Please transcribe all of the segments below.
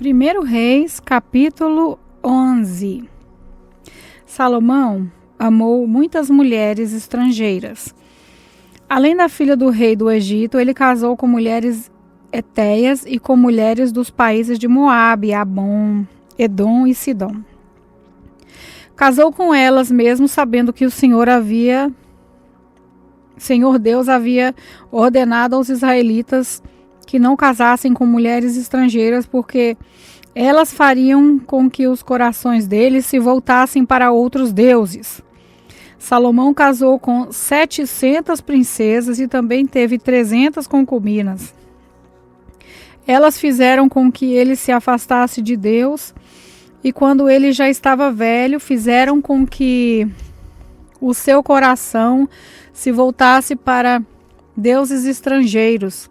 1 Reis, capítulo 11. Salomão amou muitas mulheres estrangeiras. Além da filha do rei do Egito, ele casou com mulheres hetéias e com mulheres dos países de Moabe, Amon, Edom e Sidom. Casou com elas mesmo sabendo que o Senhor Deus havia ordenado aos israelitas que não casassem com mulheres estrangeiras, porque elas fariam com que os corações deles se voltassem para outros deuses. Salomão casou com 700 princesas e também teve 300 concubinas. Elas fizeram com que ele se afastasse de Deus, e quando ele já estava velho, fizeram com que o seu coração se voltasse para deuses estrangeiros.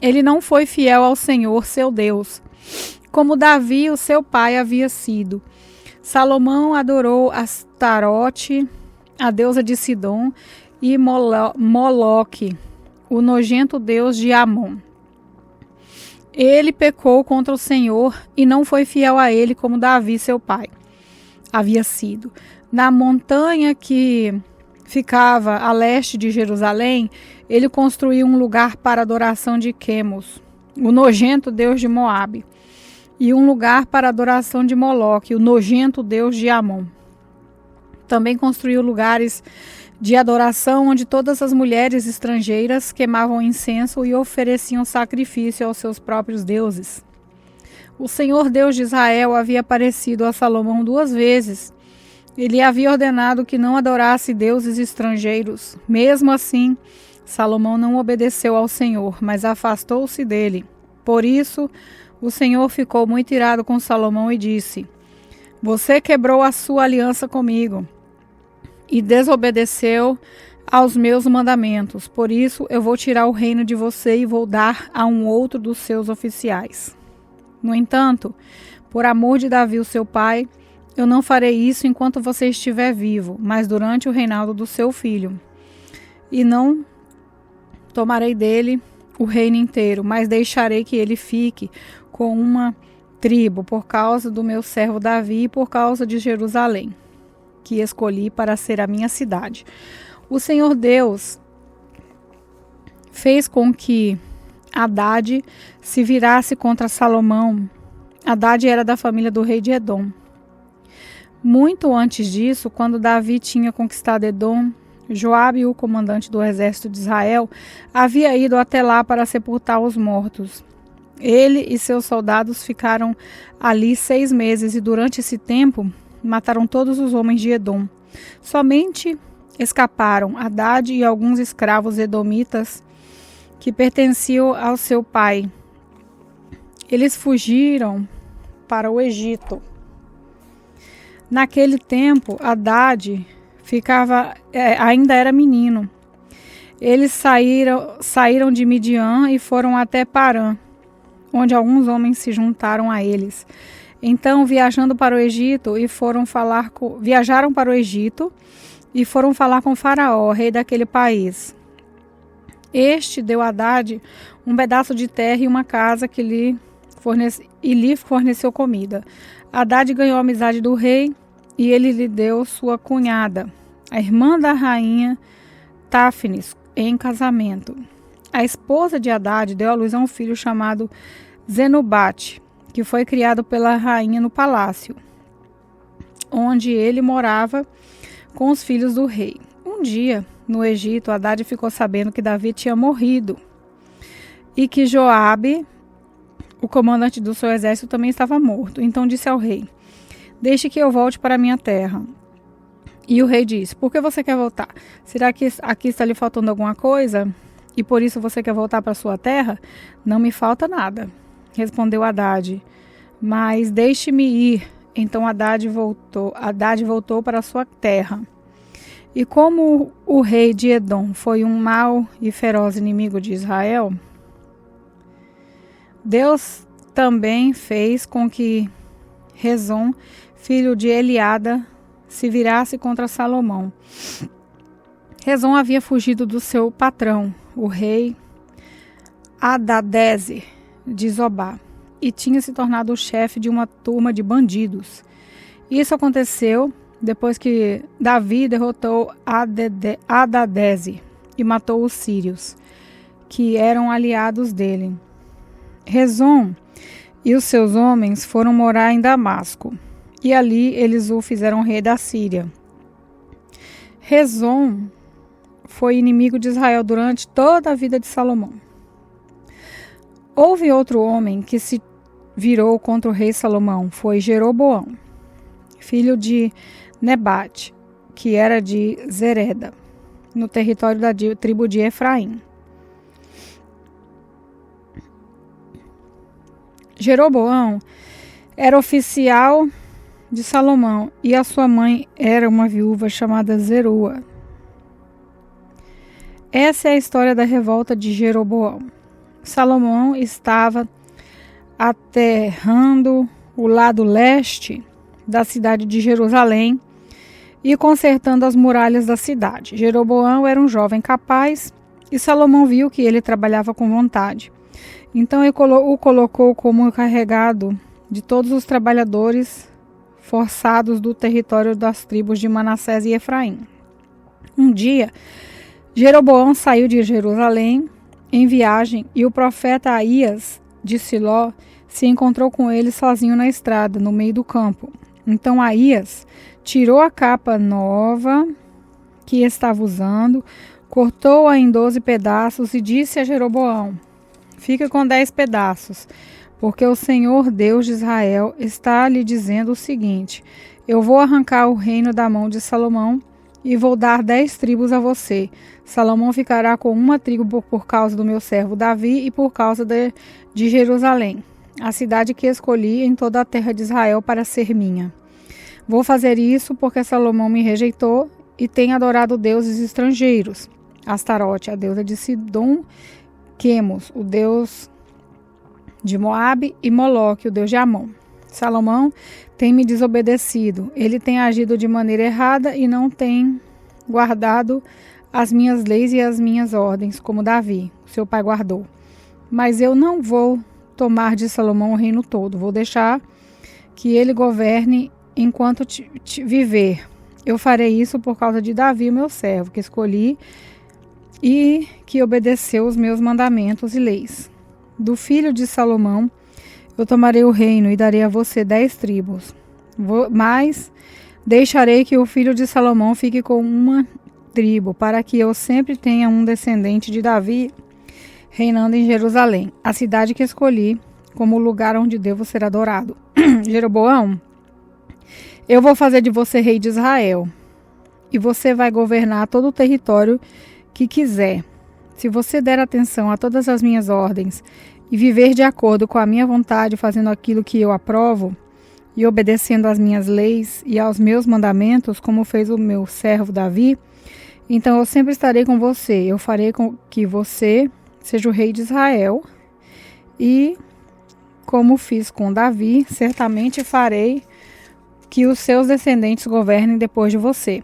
Ele não foi fiel ao Senhor, seu Deus, como Davi, o seu pai, havia sido. Salomão adorou Astarote, a deusa de Sidom, e Moloque, o nojento deus de Amon. Ele pecou contra o Senhor e não foi fiel a ele como Davi, seu pai, havia sido. Na montanha que ficava a leste de Jerusalém, ele construiu um lugar para adoração de Quemos, o nojento deus de Moabe, e um lugar para adoração de Moloque, o nojento deus de Amon. Também construiu lugares de adoração onde todas as mulheres estrangeiras queimavam incenso e ofereciam sacrifício aos seus próprios deuses. O Senhor Deus de Israel havia aparecido a Salomão 2 vezes. Ele havia ordenado que não adorasse deuses estrangeiros. Mesmo assim, Salomão não obedeceu ao Senhor, mas afastou-se dele. Por isso, o Senhor ficou muito irado com Salomão e disse: "Você quebrou a sua aliança comigo e desobedeceu aos meus mandamentos. Por isso, eu vou tirar o reino de você e vou dar a um outro dos seus oficiais. No entanto, por amor de Davi, o seu pai, eu não farei isso enquanto você estiver vivo, mas durante o reinado do seu filho. E não tomarei dele o reino inteiro, mas deixarei que ele fique com uma tribo, por causa do meu servo Davi e por causa de Jerusalém, que escolhi para ser a minha cidade." O Senhor Deus fez com que Hadade se virasse contra Salomão. Hadade era da família do rei de Edom. Muito antes disso, quando Davi tinha conquistado Edom, Joabe, o comandante do exército de Israel, havia ido até lá para sepultar os mortos. Ele e seus soldados ficaram ali 6 meses e durante esse tempo mataram todos os homens de Edom. Somente escaparam Hadade e alguns escravos edomitas que pertenciam ao seu pai. Eles fugiram para o Egito. Naquele tempo, Hadade ainda era menino. Eles saíram de Midian e foram até Parã, onde alguns homens se juntaram a eles. Então, viajaram para o Egito e foram falar com Faraó, rei daquele país. Este deu a Hadade um pedaço de terra e uma casa que lhe forneceu comida. Hadade ganhou a amizade do rei e ele lhe deu sua cunhada, a irmã da rainha Táfnis, em casamento. A esposa de Hadade deu à luz a um filho chamado Zenobate, que foi criado pela rainha no palácio, onde ele morava com os filhos do rei. Um dia, no Egito, Hadade ficou sabendo que Davi tinha morrido e que Joabe, o comandante do seu exército, também estava morto. Então disse ao rei: "Deixe que eu volte para a minha terra." E o rei disse: "Por que você quer voltar? Será que aqui está lhe faltando alguma coisa? E por isso você quer voltar para a sua terra?" "Não me falta nada", respondeu Hadade, "mas deixe-me ir." Então Hadade voltou para a sua terra. E como o rei de Edom foi um mau e feroz inimigo de Israel, Deus também fez com que Rezon, filho de Eliada, se virasse contra Salomão. Rezon havia fugido do seu patrão, o rei Hadadezer de Zobá. e tinha se tornado o chefe de uma turma de bandidos. Isso aconteceu depois que Davi derrotou Hadadeze e matou os sírios, que eram aliados dele. Rezon e os seus homens foram morar em Damasco, e ali eles o fizeram rei da Síria. Rezon foi inimigo de Israel durante toda a vida de Salomão. Houve outro homem que se virou contra o rei Salomão, foi Jeroboão, filho de Nebate, que era de Zereda, no território da tribo de Efraim. Jeroboão era oficial de Salomão e a sua mãe era uma viúva chamada Zerua. Essa é a história da revolta de Jeroboão. Salomão estava aterrando o lado leste da cidade de Jerusalém e consertando as muralhas da cidade. Jeroboão era um jovem capaz e Salomão viu que ele trabalhava com vontade. Então ele o colocou como encarregado de todos os trabalhadores forçados do território das tribos de Manassés e Efraim. Um dia, Jeroboão saiu de Jerusalém em viagem e o profeta Aías de Siló se encontrou com ele sozinho na estrada, no meio do campo. Então Aías tirou a capa nova que estava usando, cortou-a em 12 pedaços e disse a Jeroboão: fica com 10 pedaços, porque o Senhor Deus de Israel está lhe dizendo o seguinte: eu vou arrancar o reino da mão de Salomão e vou dar 10 tribos a você. Salomão ficará com uma tribo por causa do meu servo Davi e por causa de Jerusalém, a cidade que escolhi em toda a terra de Israel para ser minha. Vou fazer isso porque Salomão me rejeitou e tem adorado deuses estrangeiros. Astarote, a deusa de Sidom, Quemos, o deus de Moabe, e Moloque, o deus de Amon. Salomão tem me desobedecido. Ele tem agido de maneira errada e não tem guardado as minhas leis e as minhas ordens, como Davi, seu pai, guardou. Mas eu não vou tomar de Salomão o reino todo. Vou deixar que ele governe enquanto viver. Eu farei isso por causa de Davi, meu servo, que escolhi e que obedeceu os meus mandamentos e leis. Do filho de Salomão eu tomarei o reino e darei a você 10 tribos. Mas deixarei que o filho de Salomão fique com uma tribo, para que eu sempre tenha um descendente de Davi reinando em Jerusalém, a cidade que escolhi como lugar onde devo ser adorado. Jeroboão, eu vou fazer de você rei de Israel, e você vai governar todo o território que quiser. Se você der atenção a todas as minhas ordens e viver de acordo com a minha vontade, fazendo aquilo que eu aprovo e obedecendo às minhas leis e aos meus mandamentos, como fez o meu servo Davi, então eu sempre estarei com você. Eu farei com que você seja o rei de Israel e, como fiz com Davi, certamente farei que os seus descendentes governem depois de você.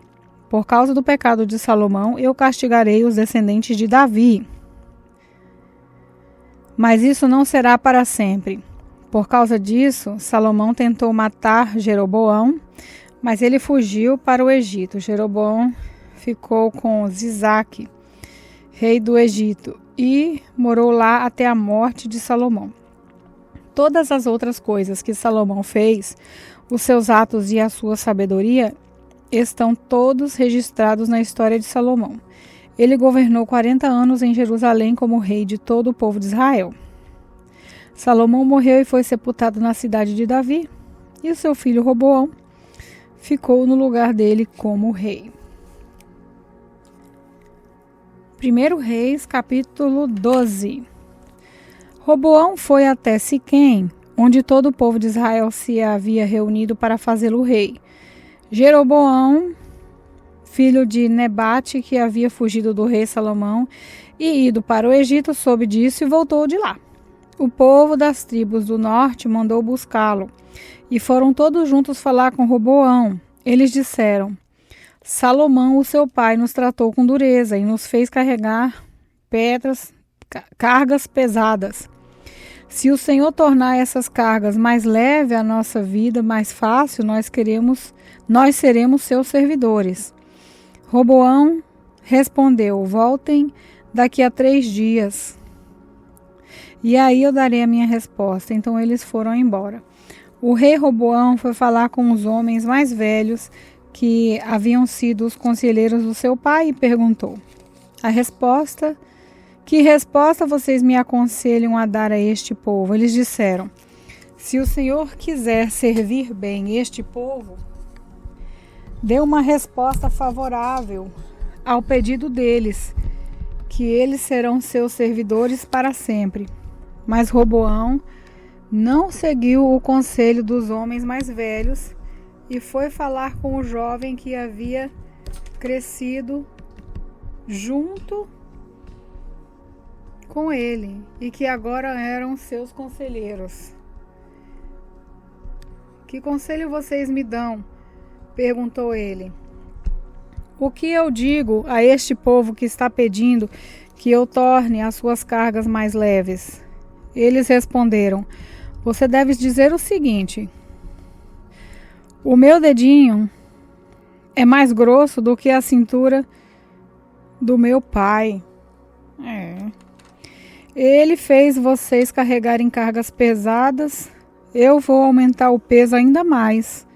Por causa do pecado de Salomão, eu castigarei os descendentes de Davi. Mas isso não será para sempre. Por causa disso, Salomão tentou matar Jeroboão, mas ele fugiu para o Egito. Jeroboão ficou com Zisaque, rei do Egito, e morou lá até a morte de Salomão. Todas as outras coisas que Salomão fez, os seus atos e a sua sabedoria, estão todos registrados na história de Salomão. Ele governou 40 anos em Jerusalém como rei de todo o povo de Israel. Salomão morreu e foi sepultado na cidade de Davi, e o seu filho Roboão ficou no lugar dele como rei. 1 Reis, capítulo 12. Roboão foi até Siquém, onde todo o povo de Israel se havia reunido para fazê-lo rei. Jeroboão, filho de Nebate, que havia fugido do rei Salomão e ido para o Egito, soube disso e voltou de lá. O povo das tribos do norte mandou buscá-lo, e foram todos juntos falar com Roboão. Eles disseram: Salomão, o seu pai, nos tratou com dureza e nos fez carregar cargas pesadas. Se o Senhor tornar essas cargas mais leve a nossa vida, mais fácil, nós seremos seus servidores. Roboão respondeu: voltem daqui a 3 dias. E aí eu darei a minha resposta. Então eles foram embora. O rei Roboão foi falar com os homens mais velhos que haviam sido os conselheiros do seu pai e perguntou: que resposta vocês me aconselham a dar a este povo? Eles disseram: se o Senhor quiser servir bem este povo, dê uma resposta favorável ao pedido deles, que eles serão seus servidores para sempre. Mas Roboão não seguiu o conselho dos homens mais velhos e foi falar com o jovem que havia crescido junto com ele e que agora eram seus conselheiros. Que conselho vocês me dão? Perguntou ele. O que eu digo a este povo que está pedindo que eu torne as suas cargas mais leves? Eles responderam: você deve dizer o seguinte: o meu dedinho é mais grosso do que a cintura do meu pai. Ele fez vocês carregarem cargas pesadas, eu vou aumentar o peso ainda mais.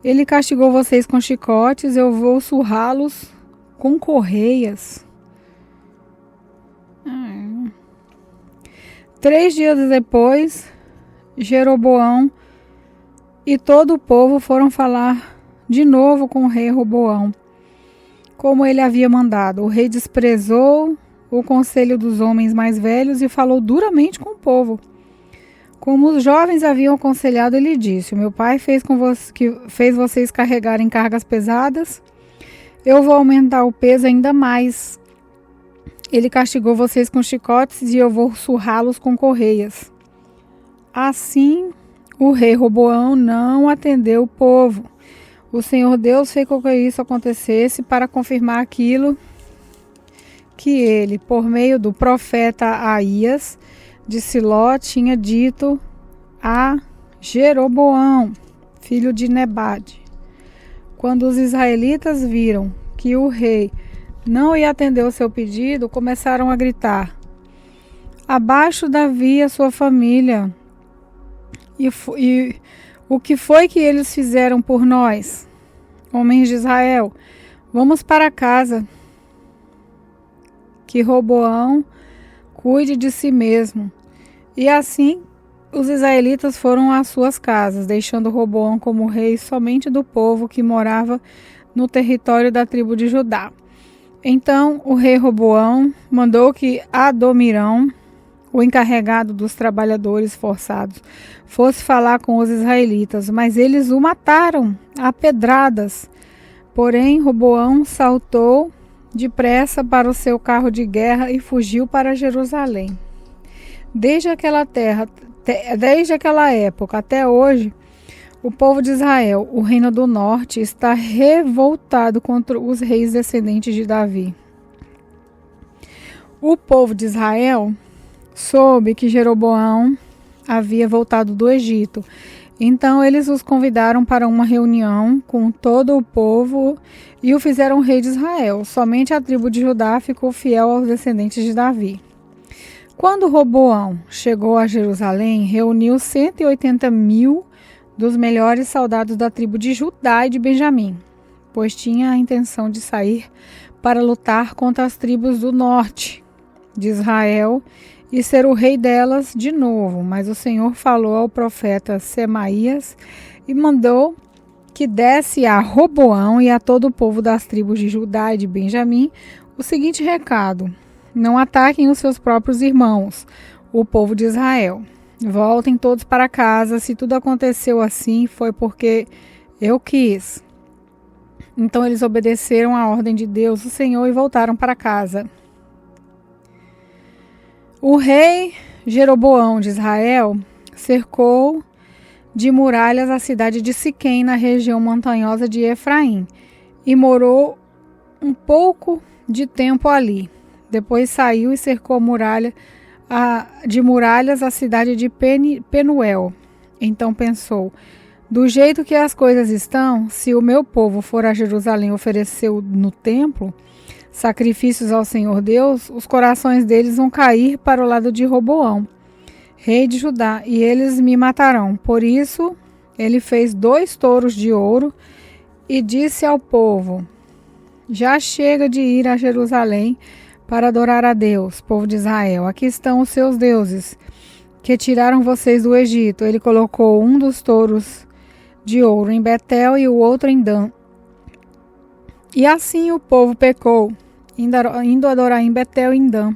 Ele castigou vocês com chicotes, eu vou surrá-los com correias. 3 dias depois, Jeroboão e todo o povo foram falar de novo com o rei Roboão, como ele havia mandado. O rei desprezou o conselho dos homens mais velhos e falou duramente com o povo. Como os jovens haviam aconselhado, ele disse: meu pai fez vocês carregarem cargas pesadas, eu vou aumentar o peso ainda mais. Ele castigou vocês com chicotes e eu vou surrá-los com correias. Assim, o rei Roboão não atendeu o povo. O Senhor Deus fez com que isso acontecesse para confirmar aquilo que ele, por meio do profeta Aías de Siló, tinha dito a Jeroboão, filho de Nebade. Quando os israelitas viram que o rei não ia atender o seu pedido, começaram a gritar: abaixo Davi e a sua família. E o que foi que eles fizeram por nós, homens de Israel? Vamos para casa. Que Roboão cuide de si mesmo. E assim os israelitas foram às suas casas, deixando Roboão como rei somente do povo que morava no território da tribo de Judá. Então o rei Roboão mandou que Adomirão, o encarregado dos trabalhadores forçados, fosse falar com os israelitas, mas eles o mataram a pedradas. Porém, Roboão saltou depressa para o seu carro de guerra e fugiu para Jerusalém. Desde aquela época até hoje, o povo de Israel, o reino do norte, está revoltado contra os reis descendentes de Davi. O povo de Israel soube que Jeroboão havia voltado do Egito. Então eles os convidaram para uma reunião com todo o povo e o fizeram rei de Israel. Somente a tribo de Judá ficou fiel aos descendentes de Davi. Quando Roboão chegou a Jerusalém, reuniu 180.000 dos melhores soldados da tribo de Judá e de Benjamim, pois tinha a intenção de sair para lutar contra as tribos do norte de Israel e ser o rei delas de novo. Mas o Senhor falou ao profeta Semaías e mandou que desse a Roboão e a todo o povo das tribos de Judá e de Benjamim o seguinte recado: não ataquem os seus próprios irmãos, o povo de Israel. Voltem todos para casa. Se tudo aconteceu assim, foi porque eu quis. Então eles obedeceram à ordem de Deus, o Senhor, e voltaram para casa. O rei Jeroboão de Israel cercou de muralhas a cidade de Siquém, na região montanhosa de Efraim, e morou um pouco de tempo ali. Depois saiu e cercou a muralha de muralhas a cidade de Penuel. Então pensou: do jeito que as coisas estão, se o meu povo for a Jerusalém oferecer no templo sacrifícios ao Senhor Deus, os corações deles vão cair para o lado de Roboão, rei de Judá, e eles me matarão. Por isso, ele fez 2 touros de ouro e disse ao povo: já chega de ir a Jerusalém para adorar a Deus, povo de Israel. Aqui estão os seus deuses, que tiraram vocês do Egito. Ele colocou um dos touros de ouro em Betel e o outro em Dan. E assim o povo pecou, indo adorar em Betel e em Dan.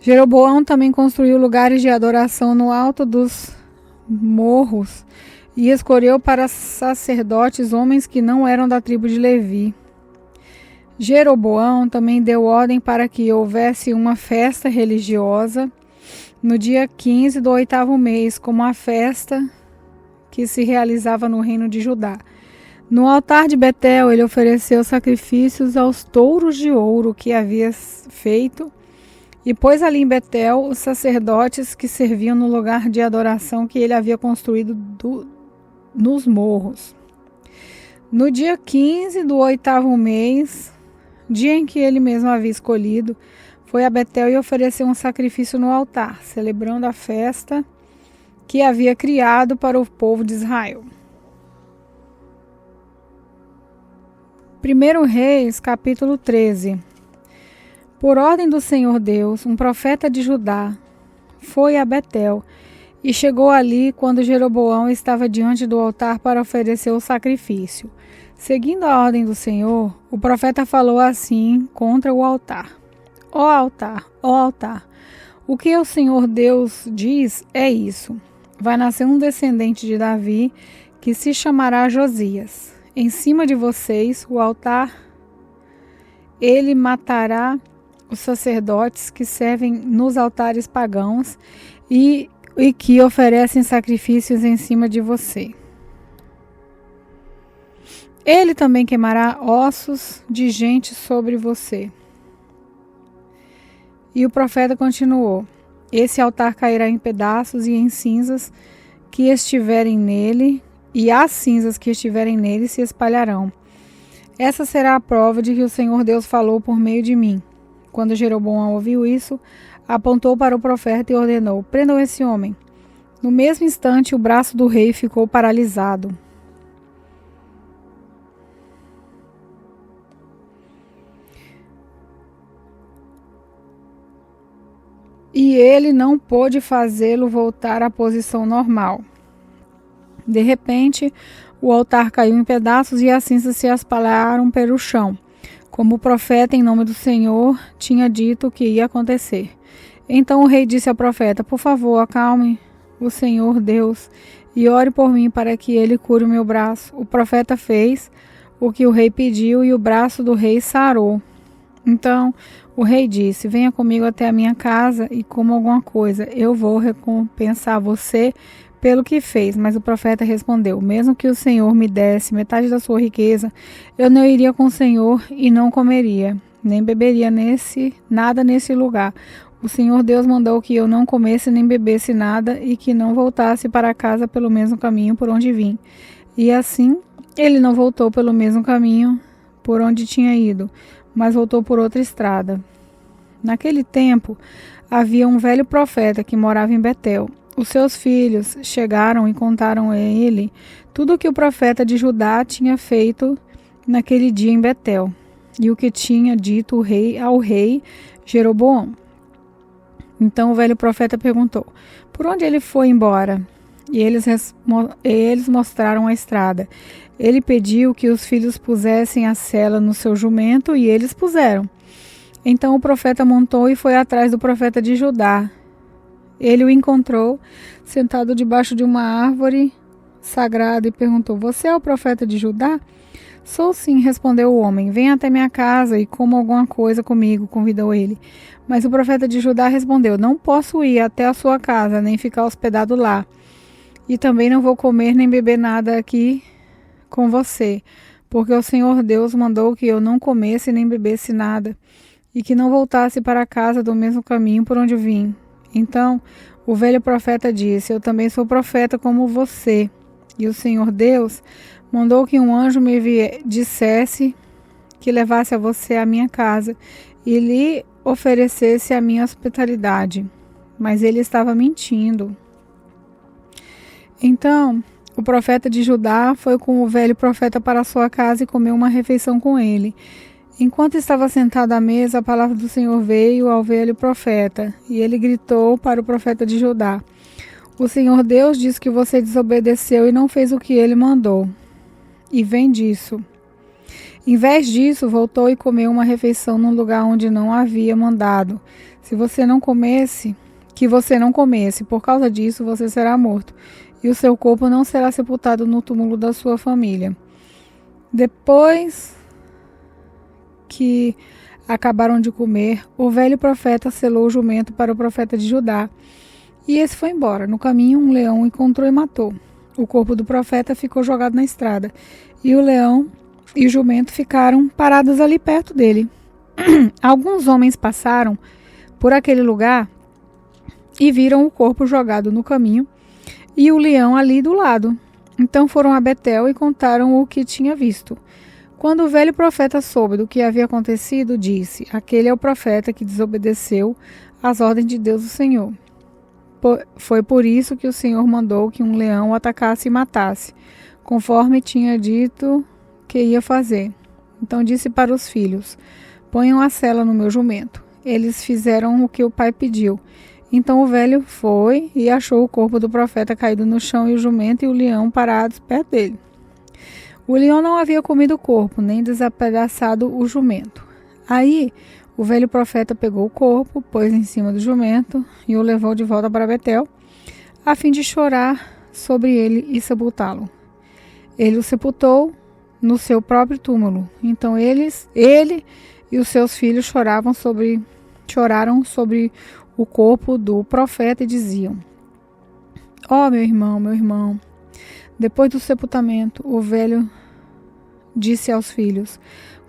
Jeroboão também construiu lugares de adoração no alto dos morros e escolheu para sacerdotes homens que não eram da tribo de Levi. Jeroboão também deu ordem para que houvesse uma festa religiosa no dia 15 do 8º mês, como a festa que se realizava no reino de Judá. No altar de Betel, ele ofereceu sacrifícios aos touros de ouro que havia feito e pôs ali em Betel os sacerdotes que serviam no lugar de adoração que ele havia construído nos morros. No dia 15 do 8º mês, dia em que ele mesmo havia escolhido, foi a Betel e ofereceu um sacrifício no altar, celebrando a festa que havia criado para o povo de Israel. 1 Reis, capítulo 13. Por ordem do Senhor Deus, um profeta de Judá foi a Betel e chegou ali quando Jeroboão estava diante do altar para oferecer o sacrifício. Seguindo a ordem do Senhor, o profeta falou assim contra o altar: ó altar, ó altar, o que o Senhor Deus diz é isso: vai nascer um descendente de Davi que se chamará Josias. Em cima de vocês, o altar, ele matará os sacerdotes que servem nos altares pagãos e que oferecem sacrifícios em cima de você. Ele também queimará ossos de gente sobre você. E o profeta continuou: esse altar cairá em pedaços e em cinzas que estiverem nele, e as cinzas que estiverem nele se espalharão. Essa será a prova de que o Senhor Deus falou por meio de mim. Quando Jeroboão ouviu isso, apontou para o profeta e ordenou: prendam esse homem. No mesmo instante, o braço do rei ficou paralisado. E ele não pôde fazê-lo voltar à posição normal. De repente, o altar caiu em pedaços e as cinzas se espalharam pelo chão, como o profeta, em nome do Senhor, tinha dito que ia acontecer. Então o rei disse ao profeta: por favor, acalme o Senhor Deus e ore por mim para que ele cure o meu braço. O profeta fez o que o rei pediu e o braço do rei sarou. Então o rei disse: venha comigo até a minha casa e coma alguma coisa. Eu vou recompensar você pelo que fez. Mas o profeta respondeu: mesmo que o Senhor me desse metade da sua riqueza, eu não iria com o Senhor e não comeria, nem beberia nada nesse lugar. O Senhor Deus mandou que eu não comesse nem bebesse nada e que não voltasse para casa pelo mesmo caminho por onde vim. E assim, ele não voltou pelo mesmo caminho por onde tinha ido, mas voltou por outra estrada. Naquele tempo, havia um velho profeta que morava em Betel. Os seus filhos chegaram e contaram a ele tudo o que o profeta de Judá tinha feito naquele dia em Betel e o que tinha dito o rei ao rei Jeroboão. Então o velho profeta perguntou: por onde ele foi embora? E eles mostraram a estrada. Ele pediu que os filhos pusessem a sela no seu jumento e eles puseram. Então o profeta montou e foi atrás do profeta de Judá. Ele o encontrou sentado debaixo de uma árvore sagrada e perguntou: você é o profeta de Judá? Sou sim, respondeu o homem. Venha até minha casa e coma alguma coisa comigo, convidou ele. Mas o profeta de Judá respondeu: não posso ir até a sua casa, nem ficar hospedado lá. E também não vou comer nem beber nada aqui com você, porque o Senhor Deus mandou que eu não comesse nem bebesse nada, e que não voltasse para casa do mesmo caminho por onde vim. Então o velho profeta disse: eu também sou profeta como você. E o Senhor Deus mandou que um anjo me dissesse que levasse a você à minha casa e lhe oferecesse a minha hospitalidade. Mas ele estava mentindo. Então o profeta de Judá foi com o velho profeta para sua casa e comeu uma refeição com ele. Enquanto estava sentado à mesa, a palavra do Senhor veio ao velho profeta, e ele gritou para o profeta de Judá: o Senhor Deus diz que você desobedeceu e não fez o que ele mandou. E vem disso. Em vez disso, voltou e comeu uma refeição num lugar onde não havia mandado. Que você não comesse, por causa disso você será morto, e o seu corpo não será sepultado no túmulo da sua família. Depois que acabaram de comer, o velho profeta selou o jumento para o profeta de Judá, e esse foi embora. No caminho, um leão encontrou e matou. O corpo do profeta ficou jogado na estrada, e o leão e o jumento ficaram parados ali perto dele. Alguns homens passaram por aquele lugar e viram o corpo jogado no caminho e o leão ali do lado. Então foram a Betel e contaram o que tinha visto. Quando o velho profeta soube do que havia acontecido, disse: aquele é o profeta que desobedeceu às ordens de Deus o Senhor. Foi por isso que o Senhor mandou que um leão o atacasse e matasse, conforme tinha dito que ia fazer. Então disse para os filhos: ponham a sela no meu jumento. Eles fizeram o que o pai pediu. Então o velho foi e achou o corpo do profeta caído no chão e o jumento e o leão parados perto dele. O leão não havia comido o corpo, nem desapedaçado o jumento. Aí o velho profeta pegou o corpo, pôs em cima do jumento e o levou de volta para Betel, a fim de chorar sobre ele e sepultá-lo. Ele o sepultou no seu próprio túmulo. Então ele e os seus filhos choraram sobre o corpo do profeta e diziam: ó, meu irmão. Depois do sepultamento, o velho disse aos filhos: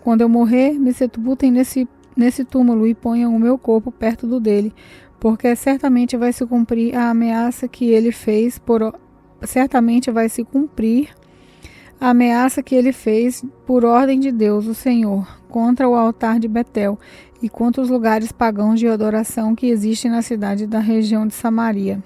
quando eu morrer, me sepultem nesse túmulo e ponham o meu corpo perto do dele, porque certamente vai se cumprir a ameaça que ele fez por ordem de Deus, o Senhor, contra o altar de Betel e contra os lugares pagãos de adoração que existem na cidade da região de Samaria.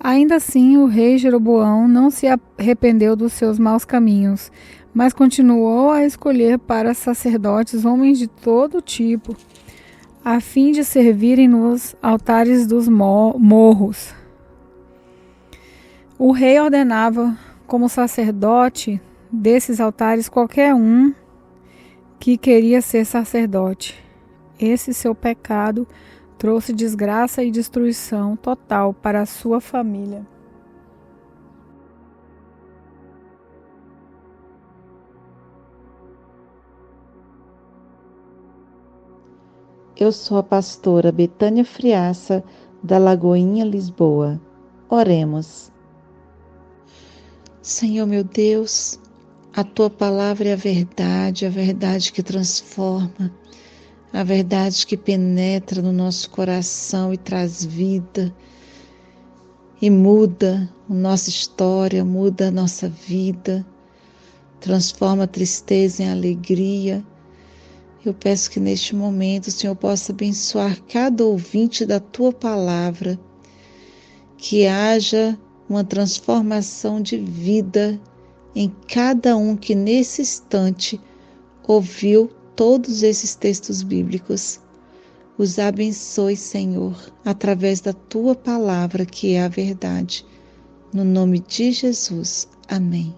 Ainda assim, o rei Jeroboão não se arrependeu dos seus maus caminhos, mas continuou a escolher para sacerdotes homens de todo tipo, a fim de servirem nos altares dos morros. O rei ordenava como sacerdote desses altares qualquer um que queria ser sacerdote. Esse seu pecado trouxe desgraça e destruição total para a sua família. Eu sou a pastora Betânia Friaça, da Lagoinha, Lisboa. Oremos. Senhor meu Deus, a Tua palavra é a verdade que transforma, a verdade que penetra no nosso coração e traz vida, e muda a nossa história, muda a nossa vida, transforma a tristeza em alegria. Eu peço que neste momento o Senhor possa abençoar cada ouvinte da Tua palavra, que haja uma transformação de vida em cada um que nesse instante ouviu todos esses textos bíblicos. Os abençoe, Senhor, através da Tua palavra, que é a verdade. No nome de Jesus. Amém.